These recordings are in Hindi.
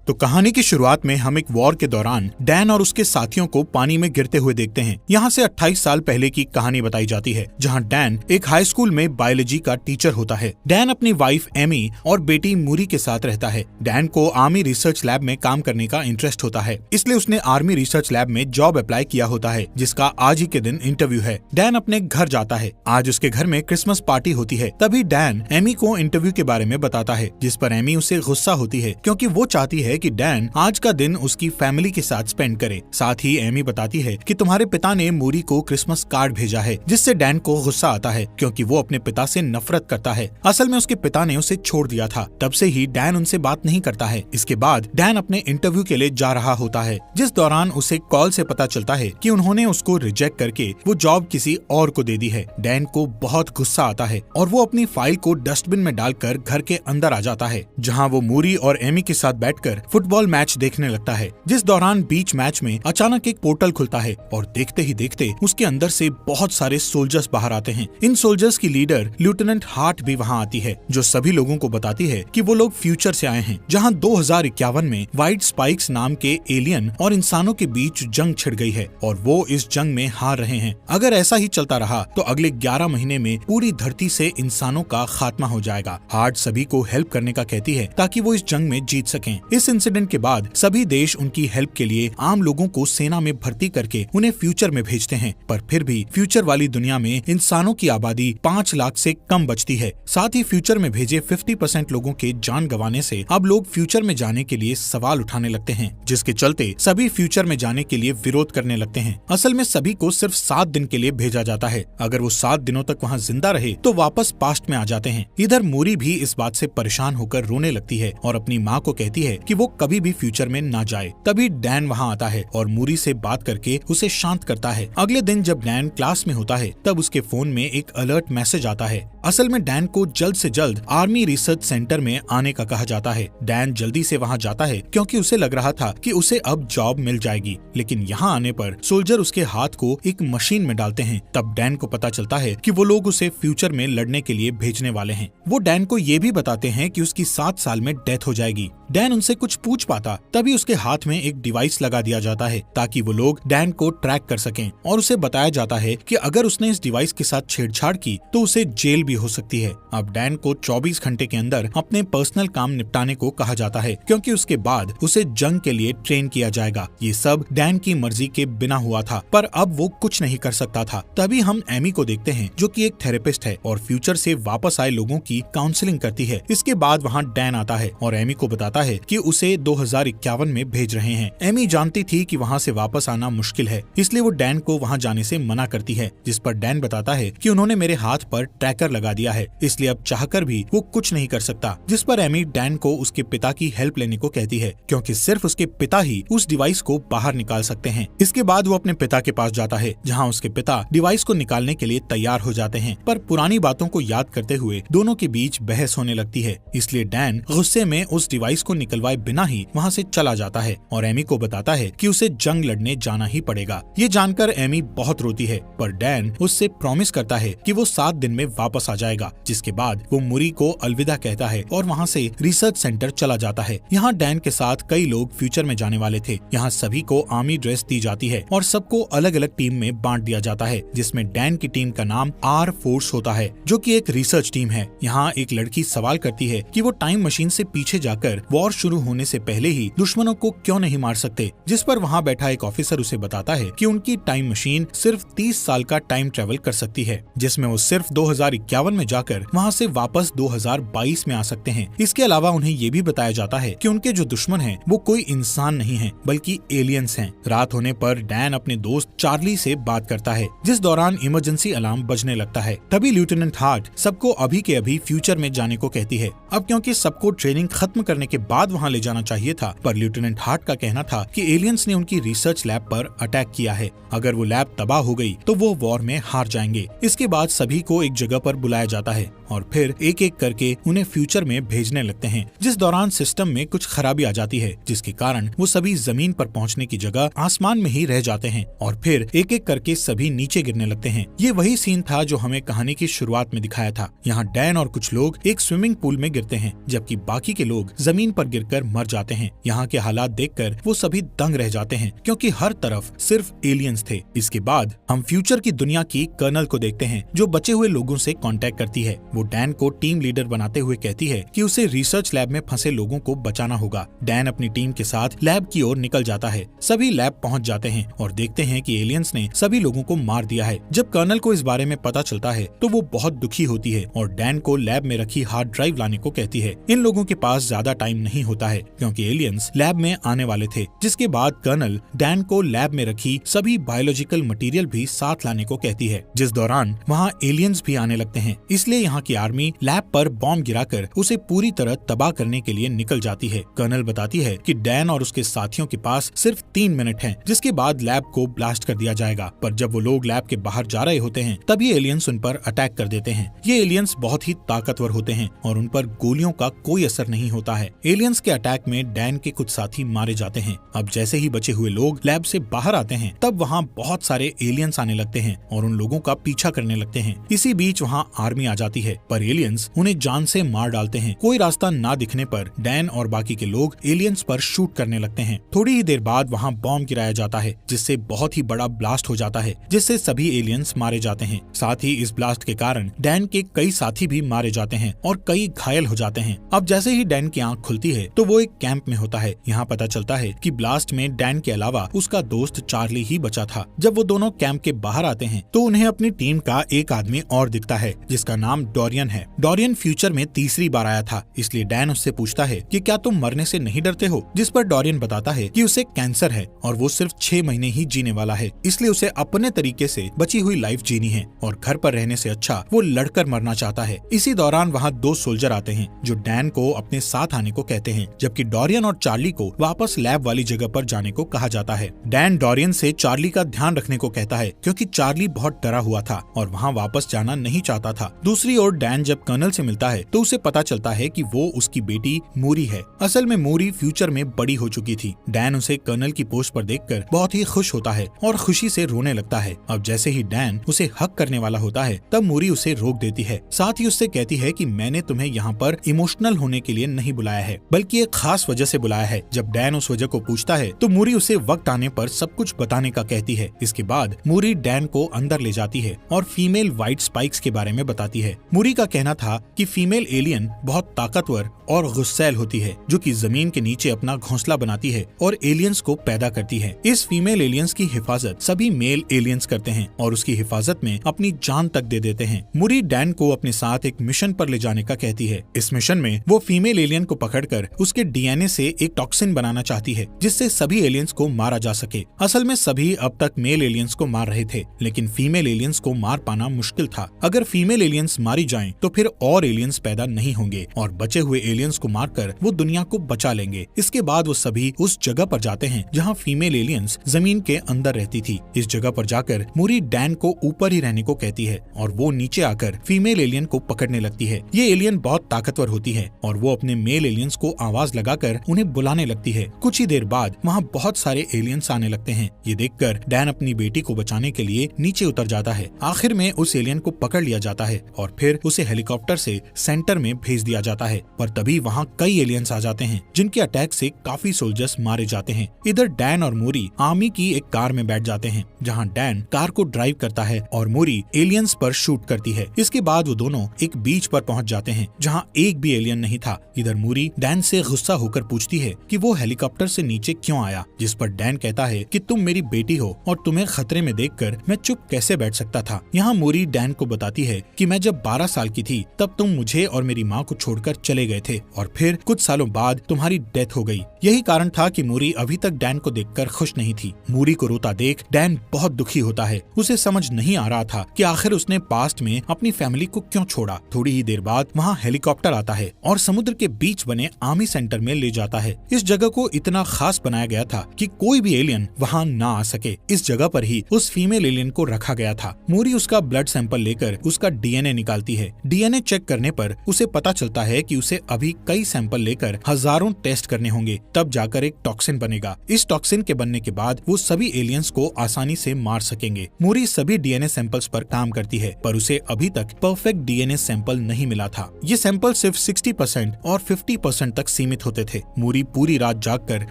तो कहानी की शुरुआत में हम एक वॉर के दौरान डैन और उसके साथियों को पानी में गिरते हुए देखते हैं। यहाँ से 28 साल पहले की कहानी बताई जाती है, जहाँ डैन एक हाई स्कूल में बायोलॉजी का टीचर होता है। डैन अपनी वाइफ एमी और बेटी मूरी के साथ रहता है। डैन को आर्मी रिसर्च लैब में काम करने का इंटरेस्ट होता है, इसलिए उसने आर्मी रिसर्च लैब में जॉब अप्लाई किया होता है, जिसका आज ही के दिन इंटरव्यू है। डैन अपने घर जाता है। आज उसके घर में क्रिसमस पार्टी होती है। तभी डैन एमी को इंटरव्यू के बारे में बताता है, जिस पर एमी उसे गुस्सा होती है, क्योंकि वो चाहती है कि डैन आज का दिन उसकी फैमिली के साथ स्पेंड करे। साथ ही एमी बताती है कि तुम्हारे पिता ने मूरी को क्रिसमस कार्ड भेजा है, जिससे डैन को गुस्सा आता है, क्योंकि वो अपने पिता से नफरत करता है। असल में उसके पिता ने उसे छोड़ दिया था, तब से ही डैन उनसे बात नहीं करता है। इसके बाद डैन अपने इंटरव्यू के लिए जा रहा होता है, जिस दौरान उसे कॉल से पता चलता है कि उन्होंने उसको रिजेक्ट करके वो जॉब किसी और को दे दी है। डैन को बहुत गुस्सा आता है और वो अपनी फाइल को डस्टबिन में डालकर घर के अंदर आ जाता है, जहाँ वो मूरी और एमी के साथ बैठकर फुटबॉल मैच देखने लगता है। जिस दौरान बीच मैच में अचानक एक पोर्टल खुलता है और देखते ही देखते उसके अंदर से बहुत सारे सोल्जर्स बाहर आते हैं। इन सोल्जर्स की लीडर लेफ्टिनेंट हार्ट भी वहां आती है, जो सभी लोगों को बताती है कि वो लोग फ्यूचर से आए हैं, जहां 2051 में व्हाइट स्पाइक्स नाम के एलियन और इंसानों के बीच जंग छिड़ गई है और वो इस जंग में हार रहे हैं। अगर ऐसा ही चलता रहा तो अगले 11 महीने में पूरी धरती से इंसानों का खात्मा हो जाएगा। हार्ट सभी को हेल्प करने का कहती है ताकि वो इस जंग में जीत सकें। इस इंसिडेंट के बाद सभी देश उनकी हेल्प के लिए आम लोगों को सेना में भर्ती करके उन्हें फ्यूचर में भेजते हैं, पर फिर भी फ्यूचर वाली दुनिया में इंसानों की आबादी 5 लाख से कम बचती है। साथ ही फ्यूचर में भेजे 50% लोगों के जान गंवाने से अब लोग फ्यूचर में जाने के लिए सवाल उठाने लगते हैं, जिसके चलते सभी फ्यूचर में जाने के लिए विरोध करने लगते हैं। असल में सभी को सिर्फ 7 दिन के लिए भेजा जाता है। अगर वो 7 दिनों तक वहाँ जिंदा रहे तो वापस पास्ट में आ जाते हैं। इधर मूरी भी इस बात से परेशान होकर रोने लगती है और अपनी माँ को कहती है कि वो कभी भी फ्यूचर में ना जाए। तभी डैन वहाँ आता है और मूरी से बात करके उसे शांत करता है। अगले दिन जब डैन क्लास में होता है तब उसके फोन में एक अलर्ट मैसेज आता है। असल में डैन को जल्द से जल्द आर्मी रिसर्च सेंटर में आने का कहा जाता है। डैन जल्दी से वहाँ जाता है क्योंकि उसे लग रहा था कि उसे अब जॉब मिल जाएगी, लेकिन यहाँ आने पर सोल्जर उसके हाथ को एक मशीन में डालते हैं। तब डैन को पता चलता है कि वो लोग उसे फ्यूचर में लड़ने के लिए भेजने वाले हैं। वो डैन को ये भी बताते हैं कि उसकी 7 साल में डेथ हो जाएगी। डैन उनसे कुछ पूछ पाता तभी उसके हाथ में एक डिवाइस लगा दिया जाता है ताकि वो लोग डैन को ट्रैक कर सकें, और उसे बताया जाता है कि अगर उसने इस डिवाइस के साथ छेड़छाड़ की तो उसे जेल भी हो सकती है। अब डैन को 24 घंटे के अंदर अपने पर्सनल काम निपटाने को कहा जाता है, क्योंकि उसके बाद उसे जंग के लिए ट्रेन किया जाएगा। ये सब डैन की मर्जी के बिना हुआ था, पर अब वो कुछ नहीं कर सकता था। तभी हम एमी को देखते हैं, जो कि एक थेरेपिस्ट है और फ्यूचर से वापस आए लोगों की काउंसलिंग करती है। इसके बाद वहाँ डैन आता है और एमी को बताता है कि उसे 2051 में भेज रहे हैं। एमी जानती थी कि वहाँ से वापस आना मुश्किल है, इसलिए वो डैन को वहाँ जाने से मना करती है, जिस पर डैन बताता है कि उन्होंने मेरे हाथ पर ट्रैकर लगा दिया है, इसलिए अब चाहकर भी वो कुछ नहीं कर सकता। जिस पर एमी डैन को उसके पिता की हेल्प लेने को कहती है, क्योंकि सिर्फ उसके पिता ही उस डिवाइस को बाहर निकाल सकते हैं। इसके बाद वो अपने पिता के पास जाता है, जहाँ उसके पिता डिवाइस को निकालने के लिए तैयार हो जाते हैं, पर पुरानी बातों को याद करते हुए दोनों के बीच बहस होने लगती है। इसलिए डैन गुस्से में उस डिवाइस को निकलवाए बिना ही वहाँ से चला जाता है और एमी को बताता है कि उसे जंग लड़ने जाना ही पड़ेगा। ये जानकर एमी बहुत रोती है, पर डैन उससे प्रॉमिस करता है कि वो 7 दिन में वापस आ जाएगा। जिसके बाद वो मूरी को अलविदा कहता है और वहाँ से रिसर्च सेंटर चला जाता है। यहाँ डैन के साथ कई लोग फ्यूचर में जाने वाले थे। यहाँ सभी को आर्मी ड्रेस दी जाती है और सबको अलग अलग टीम में बांट दिया जाता है, जिसमें डैन की टीम का नाम आर फोर्स होता है, जो कि एक रिसर्च टीम है। यहाँ एक लड़की सवाल करती है कि वो टाइम मशीन से पीछे जाकर वॉर शुरू होने से पहले ही दुश्मनों को क्यों नहीं मार सकते, जिस पर वहाँ बैठा एक ऑफिसर उसे बताता है कि उनकी टाइम मशीन सिर्फ 30 साल का टाइम ट्रेवल कर सकती है, जिसमें वो सिर्फ 2051 में जाकर वहाँ से वापस 2022 में आ सकते हैं। इसके अलावा उन्हें ये भी बताया जाता है कि उनके जो दुश्मन हैं वो कोई इंसान नहीं है, बल्कि एलियंस हैं। रात होने पर डैन अपने दोस्त चार्ली से बात करता है, जिस दौरान इमरजेंसी अलार्म बजने लगता है। तभी लेफ्टिनेंट हार्ट सबको अभी के अभी फ्यूचर में जाने को कहती है। अब क्योंकि सबको ट्रेनिंग खत्म करने के बाद वहाँ ले जाना चाहिए था, पर लेफ्टिनेंट हार्ट का कहना था कि एलियंस ने उनकी रिसर्च लैब पर अटैक किया है। अगर वो लैब तबाह हो गई तो वो वॉर में हार जाएंगे। इसके बाद सभी को एक जगह पर बुलाया जाता है और फिर एक एक करके उन्हें फ्यूचर में भेजने लगते हैं, जिस दौरान सिस्टम में कुछ खराबी आ जाती है, जिसके कारण वो सभी जमीन पर पहुंचने की जगह आसमान में ही रह जाते हैं और फिर एक एक करके सभी नीचे गिरने लगते हैं। ये वही सीन था जो हमें कहानी की शुरुआत में दिखाया था। यहाँ डैन और कुछ लोग एक स्विमिंग पूल में गिरते हैं, जबकि बाकी के लोग जमीन पर गिरकर मर जाते हैं। यहाँ के हालात देखकर वो सभी दंग रह जाते हैं, क्योंकि हर तरफ सिर्फ एलियंस थे। इसके बाद हम फ्यूचर की दुनिया की कर्नल को देखते हैं, जो बचे हुए लोगों से कांटेक्ट करती है। वो डैन को टीम लीडर बनाते हुए कहती है कि उसे रिसर्च लैब में फंसे लोगों को बचाना होगा। डैन अपनी टीम के साथ लैब की ओर निकल जाता है। सभी लैब पहुंच जाते हैं और देखते हैं कि एलियंस ने सभी लोगों को मार दिया है। जब कर्नल को इस बारे में पता चलता है तो वो बहुत दुखी होती है और डैन को लैब में रखी हार्ड ड्राइव लाने को कहती है। इन लोगों के पास ज्यादा टाइम नहीं होता है, क्योंकि एलियंस लैब में आने वाले थे। जिसके बाद कर्नल डैन को लैब में रखी सभी बायोलॉजिकल मटेरियल भी साथ लाने को कहती है, जिस दौरान वहाँ एलियंस भी आने लगते हैं। इसलिए यहाँ की आर्मी लैब पर बॉम्ब गिराकर उसे पूरी तरह तबाह करने के लिए निकल जाती है। कर्नल बताती है कि डैन और उसके साथियों के पास सिर्फ 3 मिनट हैं, जिसके बाद लैब को ब्लास्ट कर दिया जाएगा। पर जब वो लोग लैब के बाहर जा रहे होते हैं, तभी एलियंस उन पर अटैक कर देते हैं। ये एलियंस बहुत ही ताकतवर होते हैं और उन पर गोलियों का कोई असर नहीं होता है। एलियंस के अटैक में डैन के कुछ साथी मारे जाते हैं। अब जैसे ही बचे हुए लोग लैब से बाहर आते हैं, तब वहाँ बहुत सारे एलियंस आने लगते हैं और उन लोगों का पीछा करने लगते हैं। इसी बीच वहाँ आर्मी आ जाती है, पर एलियंस उन्हें जान से मार डालते हैं। कोई रास्ता ना दिखने पर डैन और बाकी के लोग एलियंस पर शूट करने लगते हैं। थोड़ी ही देर बाद वहाँ बॉम्ब गिराया जाता है, जिससे बहुत ही बड़ा ब्लास्ट हो जाता है, जिससे सभी एलियंस मारे जाते हैं। साथ ही इस ब्लास्ट के कारण डैन के कई साथी भी मारे जाते हैं और कई घायल हो जाते हैं। अब जैसे ही डैन की आंख खुलती है तो वो एक कैंप में होता है। यहाँ पता चलता है कि ब्लास्ट में डैन के अलावा उसका दोस्त चार्ली ही बचा था। जब वो दोनों कैंप के बाहर आते हैं तो उन्हें अपनी टीम का एक आदमी और दिखता है, जिसका नाम डोरियन है। डोरियन फ्यूचर में तीसरी बार आया था, इसलिए डैन उससे पूछता है कि क्या तुम मरने से नहीं डरते हो, जिस पर डोरियन बताता है कि उसे कैंसर है और वो सिर्फ 6 महीने ही जीने वाला है, इसलिए उसे अपने तरीके से बची हुई लाइफ जीनी है और घर पर रहने से अच्छा वो लड़कर मरना चाहता है। इसी दौरान वहाँ 2 सोल्जर आते हैं जो डैन को अपने साथ आने को कहते हैं, जबकि डोरियन और चार्ली को वापस लैब वाली जगह पर जाने को कहा जाता है। डैन डोरियन से चार्ली का ध्यान रखने को कहता है, क्योंकि चार्ली बहुत डरा हुआ था और वहाँ वापस जाना नहीं चाहता था। दूसरी ओर डैन जब कर्नल से मिलता है तो उसे पता चलता है कि वो उसकी बेटी मूरी है। असल में मूरी फ्यूचर में बड़ी हो चुकी थी। डैन उसे कर्नल की पोस्ट पर देखकर बहुत ही खुश होता है और खुशी से रोने लगता है। अब जैसे ही डैन उसे हक करने वाला होता है, तब मूरी उसे रोक देती है। साथ ही उससे कहती है कि मैंने तुम्हें यहाँ पर इमोशनल होने के लिए नहीं बुलाया है, बल्कि एक खास वजह से बुलाया है। जब डैन उस वजह को पूछता है तो मूरी उसे वक्त आने पर सब कुछ बताने का कहती है। इसके बाद मूरी डैन को अंदर ले जाती है और फीमेल व्हाइट स्पाइक्स के बारे में बताती है। मूरी का कहना था कि फीमेल एलियन बहुत ताकतवर और गुस्सैल होती है, जो कि जमीन के नीचे अपना घोंसला बनाती है और एलियंस को पैदा करती है। इस फीमेल एलियंस की हिफाजत सभी मेल एलियंस करते हैं और उसकी हिफाजत में अपनी जान तक दे देते हैं। मूरी डैन को अपने साथ एक मिशन पर ले जाने का कहती है। इस मिशन में वो फीमेल एलियन को पकड़कर उसके डीएनए से एक टॉक्सिन बनाना चाहती है, जिससे सभी एलियंस को मारा जा सके। असल में सभी अब तक मेल एलियंस को मार रहे थे, लेकिन फीमेल एलियंस को मार पाना मुश्किल था। अगर फीमेल एलियंस मारी जाएं, तो फिर और एलियंस पैदा नहीं होंगे और बचे हुए एलियंस को मारकर वो दुनिया को बचा लेंगे। इसके बाद वो सभी उस जगह पर जाते हैं जहाँ फीमेल एलियंस जमीन के अंदर रहती थी। इस जगह पर जाकर मूरी डैन को ऊपर ही रहने को कहती है और वो नीचे आकर फीमेल एलियन को पकड़ने लगती है। ये एलियन बहुत ताकतवर होती है और वो अपने मेल एलियंस को आवाज लगाकर उन्हें बुलाने लगती है। कुछ ही देर बाद वहाँ बहुत सारे एलियंस आने लगते हैं। ये देखकर डैन अपनी बेटी को बचाने के लिए नीचे उतर जाता है। आखिर में उस एलियन को पकड़ लिया जाता है और फिर उसे हेलीकॉप्टर से सेंटर में भेज दिया जाता है। पर तभी वहाँ कई एलियंस आ जाते हैं, जिनके अटैक से काफी सोल्जर्स मारे जाते हैं। इधर डैन और मूरी आर्मी की एक कार में बैठ जाते हैं, जहाँ डैन कार को ड्राइव करता है और मूरी एलियंस पर शूट करती है। इसके बाद वो दोनों एक बीच पर पहुंच जाते हैं, जहाँ एक भी एलियन नहीं था। इधर मूरी डैन से गुस्सा होकर पूछती है कि वो हेलीकॉप्टर से नीचे क्यों आया, जिस पर डैन कहता है कि तुम मेरी बेटी हो और तुम्हें खतरे में देखकर मैं चुप कैसे बैठ सकता था। यहाँ मूरी डैन को बताती है कि मैं जब 12 साल की थी तब तुम मुझे और मेरी माँ को छोड़कर चले गए थे और फिर कुछ सालों बाद तुम्हारी डेथ हो गई। यही कारण था कि मूरी अभी तक डैन को देखकर खुश नहीं थी। मूरी को रोता देख डैन बहुत दुखी होता है। उसे समझ नहीं आ रहा था कि आखिर उसने पास्ट में अपनी फैमिली को क्यों छोड़ा। थोड़ी ही देर बाद वहाँ हेलीकॉप्टर आता है और समुद्र के बीच बने आर्मी सेंटर में ले जाता है। इस जगह को इतना खास बनाया गया था कि कोई भी एलियन वहाँ ना आ सके। इस जगह पर ही उस फीमेल एलियन को रखा गया था। मूरी उसका ब्लड सैंपल लेकर उसका डीएनए निकालती जाती है। डीएनए चेक करने पर उसे पता चलता है कि उसे अभी कई सैंपल लेकर हजारों टेस्ट करने होंगे, तब जाकर एक टॉक्सिन बनेगा। इस टॉक्सिन के बनने के बाद वो सभी एलियंस को आसानी से मार सकेंगे। मूरी सभी डीएनए सैंपल्स पर काम करती है, पर उसे अभी तक परफेक्ट डीएनए सैंपल नहीं मिला था। ये सैंपल सिर्फ 60% और 50% तक सीमित होते थे। मूरी पूरी रात जागकर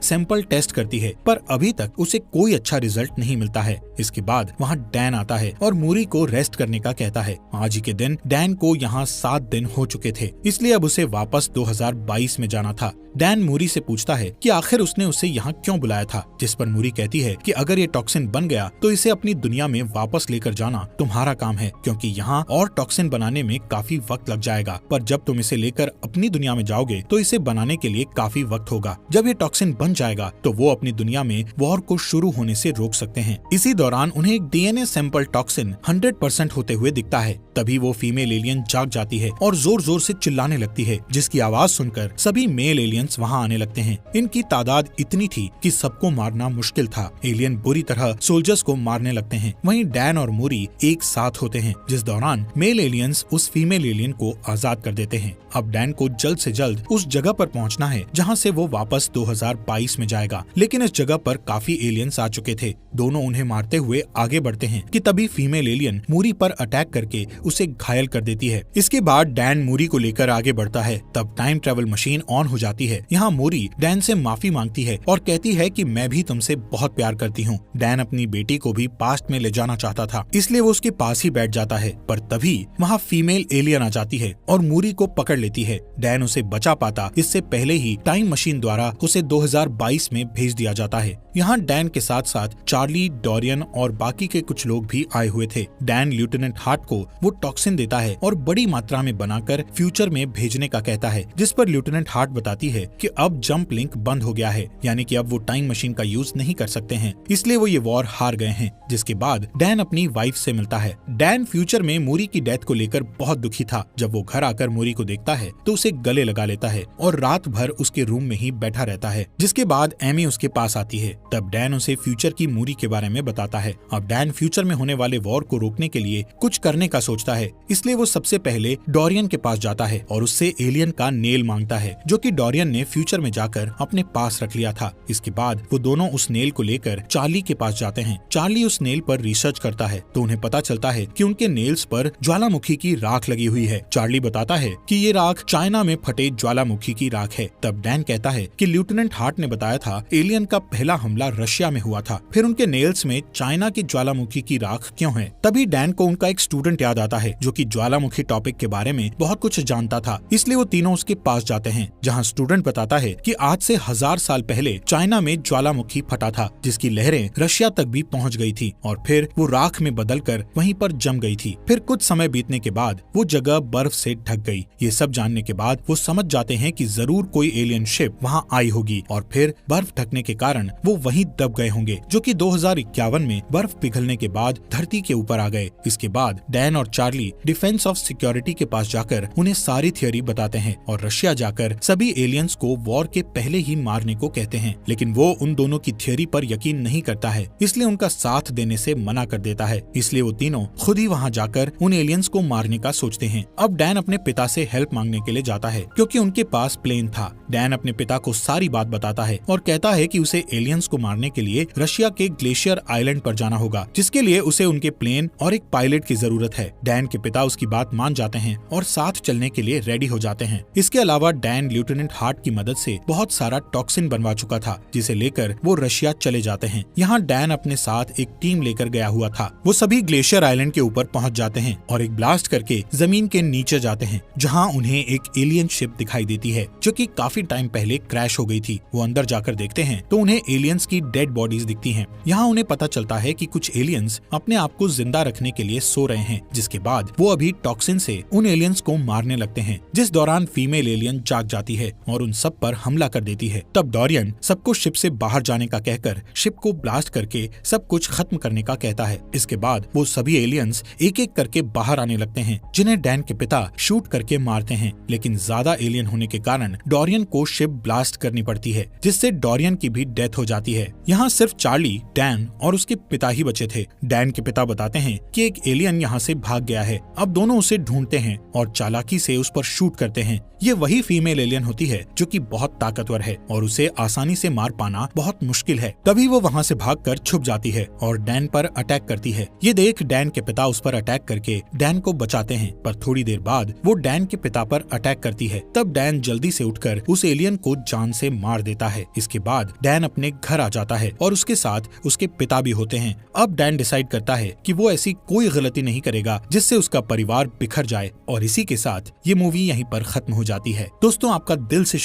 सैंपल टेस्ट करती है, पर अभी तक उसे कोई अच्छा रिजल्ट नहीं मिलता है। इसके बाद वहाँ डैन आता है और मूरी को रेस्ट करने का कहता है। आज ही के दिन डैन को यहाँ 7 दिन हो चुके थे, इसलिए अब उसे वापस 2022 में जाना था। डैन मूरी से पूछता है कि आखिर उसने उसे यहाँ क्यों बुलाया था, जिस पर मूरी कहती है कि अगर ये टॉक्सिन बन गया तो इसे अपनी दुनिया में वापस लेकर जाना तुम्हारा काम है, क्योंकि यहाँ और टॉक्सिन बनाने में काफी वक्त लग जाएगा। पर जब तुम इसे लेकर अपनी दुनिया में जाओगे तो इसे बनाने के लिए काफी वक्त होगा। जब ये टॉक्सिन बन जाएगा तो वो अपनी दुनिया में वॉर को शुरू होने से रोक सकते हैं। इसी दौरान उन्हें एक डीएनए सैंपल टॉक्सिन 100% होते हुए दिखता है। तभी वो फीमेल एलियन जाग जाती है और जोर जोर से चिल्लाने लगती है, जिसकी आवाज सुनकर सभी मेल एलियंस वहाँ आने लगते हैं। इनकी तादाद इतनी थी कि सबको मारना मुश्किल था। एलियन बुरी तरह सोल्जर्स को मारने लगते हैं। वहीं डैन और मूरी एक साथ होते हैं, जिस दौरान मेल एलियंस उस फीमेल एलियन को आजाद कर देते हैं। अब डैन को जल्द से जल्द उस जगह पर पहुंचना है जहां से वो वापस 2022 में जाएगा, लेकिन इस जगह पर काफी एलियंस आ चुके थे। दोनों उन्हें मारते हुए आगे बढ़ते हैं कि तभी फीमेल एलियन मूरी पर अटैक करके उसे घायल कर देती है। इसके बाद डैन मूरी को लेकर आगे बढ़ता है। तब टाइम ट्रेवल मशीन ऑन हो जाती है। यहाँ मूरी डैन से माफी मांगती है और कहती है कि मैं भी तुमसे बहुत प्यार करती हूँ। डैन अपनी बेटी को भी पास्ट में ले जाना चाहता था, इसलिए वो उसके पास ही बैठ जाता है, पर तभी वहाँ फीमेल एलियन आ जाती है और मूरी को पकड़ लेती है। डैन उसे बचा पाता इससे पहले ही टाइम मशीन द्वारा उसे 2022 में भेज दिया जाता है। यहाँ डैन के साथ साथ चार्ली, डोरियन और बाकी के कुछ लोग भी आए हुए थे। डैन लेफ्टिनेंट हार्ट को वो टॉक्सिन देता है और बड़ी मात्रा में बनाकर फ्यूचर में भेजने का कहता है, जिस पर लेफ्टिनेंट हार्ट बताती है कि अब जंप लिंक बंद हो गया है, यानी कि अब वो टाइम मशीन का यूज नहीं कर सकते हैं, इसलिए वो ये वॉर हार गए हैं। जिसके बाद डैन अपनी वाइफ से मिलता है। डैन फ्यूचर में मूरी की डेथ को लेकर बहुत दुखी था। जब वो घर आकर मूरी को देखता है तो उसे गले लगा लेता है और रात भर उसके रूम में ही बैठा रहता है। जिसके बाद एमी उसके पास आती है। तब डैन उसे फ्यूचर की मूरी के बारे में बताता है। अब डैन फ्यूचर में होने वाले वॉर को रोकने के लिए कुछ करने का सोचता है, इसलिए वो सबसे पहले डोरियन के पास जाता है और उससे एलियन का नेल मांगता है, जो कि डोरियन ने फ्यूचर में जाकर अपने पास रख लिया था। इसके बाद वो दोनों उस नेल को लेकर चार्ली के पास जाते हैं। चार्ली उस नेल पर रिसर्च करता है तो उन्हें पता चलता है कि उनके नेल्स पर ज्वालामुखी की राख लगी हुई है। चार्ली बताता है कि ये राख चाइना में फटे ज्वालामुखी की राख है। तब डैन कहता है कि लेफ्टिनेंट हार्ट ने बताया था एलियन का पहला हमला रशिया में हुआ था, फिर उनके नेल्स में चाइना की ज्वालामुखी की राख क्यों है। तभी डैन को उनका एक स्टूडेंट याद आता है जो कि ज्वालामुखी टॉपिक के बारे में बहुत कुछ जानता था, इसलिए वो तीनों उसके पास जाते हैं, जहाँ स्टूडेंट बताता है कि आज से 1000 साल पहले चाइना में ज्वालामुखी फटा था, जिसकी लहरें रशिया तक भी पहुँच गई थी और फिर वो राख में बदलकर वहीं पर जम गई थी। फिर कुछ समय बीतने के बाद वो जगह बर्फ से ढक गई। ये सब जानने के बाद वो समझ जाते हैं कि जरूर कोई एलियन शिप वहाँ आई होगी और फिर बर्फ ढकने के कारण वो वहीं दब गए होंगे, जो कि 2051 में बर्फ पिघलने के बाद धरती के ऊपर आ गए। इसके बाद डैन और चार्ली डिफेंस ऑफ सिक्योरिटी के पास जाकर उन्हें सारी थियोरी बताते हैं और रशिया जाकर सभी एलियंस को वॉर के पहले ही मारने को कहते हैं, लेकिन वो उन दोनों की थियोरी पर यकीन नहीं करता है, इसलिए उनका साथ देने से मना कर देता है। इसलिए वो तीनों खुद ही वहाँ जाकर उन एलियंस को मारने का सोचते हैं। अब डैन अपने पिता से हेल्प मांगने के लिए जाता है क्योंकि उनके पास प्लेन था। डैन अपने पिता को सारी बात बताता है और कहता है कि उसे एलियंस को मारने के लिए रशिया के ग्लेशियर आइलैंड पर जाना होगा, जिसके लिए उसे उनके प्लेन और एक पायलट की जरूरत है। डैन के पिता उसकी बात मान जाते हैं और साथ चलने के लिए रेडी हो जाते हैं। इसके अलावा डैन लेफ्टिनेंट हार्ट की मदद से बहुत सारा टॉक्सिन बनवा चुका था, जिसे लेकर वो रशिया चले जाते हैं। यहाँ डैन अपने साथ एक टीम लेकर गया हुआ था। वो सभी ग्लेशियर आइलैंड के ऊपर पहुँच जाते हैं और एक ब्लास्ट करके जमीन के नीचे जाते हैं, जहाँ उन्हें एक एलियन शिप दिखाई देती है जो कि काफी टाइम पहले क्रैश हो गई थी। वो अंदर जाकर देखते हैं तो उन्हें एलियंस की डेड बॉडीज दिखती हैं। यहाँ उन्हें पता चलता है कि कुछ एलियंस अपने आप को जिंदा रखने के लिए सो रहे हैं, जिसके बाद वो अभी टॉक्सिन से उन एलियंस को मारने लगते हैं, जिस दौरान फीमेल एलियन जाग जाती है और उन सब पर हमला कर देती है। तब डोरियन सबको शिप से बाहर जाने का कहकर शिप को ब्लास्ट करके सब कुछ खत्म करने का कहता है। इसके बाद वो सभी एलियंस एक एक करके बाहर आने लगते हैं, जिन्हें डैन के पिता शूट करके मारते हैं, लेकिन ज्यादा एलियन होने के कारण डोरियन को शिप ब्लास्ट करनी पड़ती है, जिससे डोरियन की भी डेथ हो जाती है। यहाँ सिर्फ चार्ली, डैन और उसके पिता ही बचे थे। डैन के पिता बताते हैं कि एक एलियन यहाँ से भाग गया है। अब दोनों दोनों उसे ढूंढते हैं और चालाकी से उस पर शूट करते हैं। ये वही फीमेल एलियन होती है जो कि बहुत ताकतवर है और उसे आसानी से मार पाना बहुत मुश्किल है। तभी वो वहाँ से भागकर छुप जाती है और डैन पर अटैक करती है। ये देख डैन के पिता उस पर अटैक करके डैन को बचाते हैं, पर थोड़ी देर बाद वो डैन के पिता पर अटैक करती है। तब डैन जल्दी से उठकर उस एलियन को जान से मार देता है। इसके बाद डैन अपने घर आ जाता है और उसके साथ उसके पिता भी होते हैं। अब डैन डिसाइड करता है कि वो ऐसी कोई गलती नहीं करेगा जिससे उसका परिवार बिखर जाए। और इसी के साथ ये मूवी यहीं पर खत्म हो जाती है। दोस्तों, आपका दिल से